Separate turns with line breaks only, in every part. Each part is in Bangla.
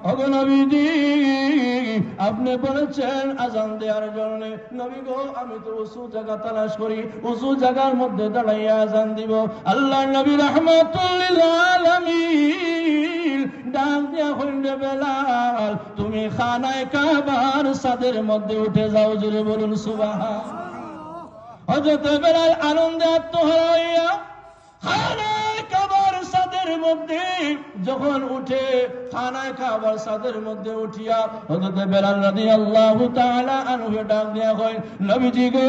ওগো নবীজি আপনি বলেছেন আজান দেওয়ার জন্য। নবী গো আমি তো উঁচু জায়গা তালাশ করি, উঁচু জায়গার মধ্যে দাঁড়াইয়া আজান দিব। আল্লাহর নবী রাহমাতুল লিল আলামিন ডাক দিয়া কইলেন বেলাল তুমি খানায়ে কাবার ছাদের মধ্যে উঠে যাও, জোরে বলুন সুবহান। হযরত বেলাল আনন্দে আত্মহারা হইয়া খানায়ে কাবার ছাদের মধ্যে যখন উঠে, খানায়ে কাবার ছাদের মধ্যে উঠিয়া হযরত বেলাল রাদিয়াল্লাহু তাআলা আনহু ডাক দিয়া কয় নবীজি গো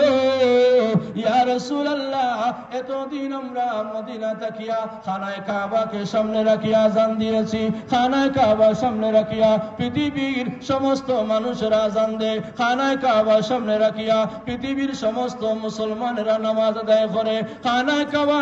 ইয়া রাসূলুল্লাহ এতদিন আমরা মদিনা থাকিয়া খানায়ে কাবাকে সামনে রাখিয়া আযান দিয়েছি, খানায়ে কাবা সামনে রাখিয়া পৃথিবীর সমস্ত মানুষেরা আযান দেয়, খানায়ে কাবা সামনে রাখিয়া পৃথিবীর সমস্ত মুসলমানেরা নামাজ আদায় করে, খানায়ে কাবা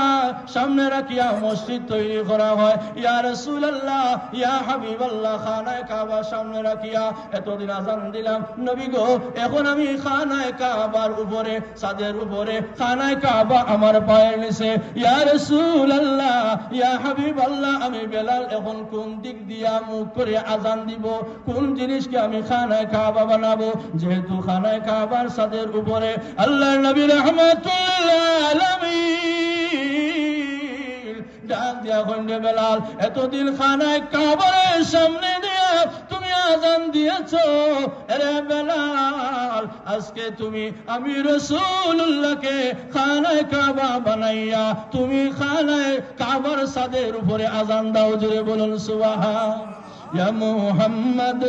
সামনে রাখিয়া মসজিদ তৈরি করা হয়। ইয়া রাসূলুল্লাহ ইয়া হাবিবাল্লাহ খানায়ে কাবা সামনে রাখিয়া এতদিন আযান দিলাম, নবী গো এখন আমি খানায়ে কাবার উপরে ছাদের উপরে খানায়ে কাবা আমার পায়ের নিচে, ইয়া রাসূলুল্লাহ ইয়া হাবিবাল্লাহ আমি বেলাল এখন কোন দিক দিয়া মুখ করে আযান দিব, কোন জিনিসকে আমি খানায়ে কাবা বানাবো, যেহেতু খানায়ে কাবার ছাদের উপরে আল্লাহর নবী রাহমাতুল লিল আলামিন ডাক দিয়া কইলে বেলাল এতদিন খানায়ে কাবার সামনে দিয়া তুমি আযান দিয়েছো, আরে বেলাল আজকে তুমি আমি রাসূলুল্লাহকে খানায়ে কাবা বানাইয়া তুমি খানায়ে কাবার ছাদের উপরে আযান দাও, জোরে বলুন সুবহান। ইয়া মুহাম্মদ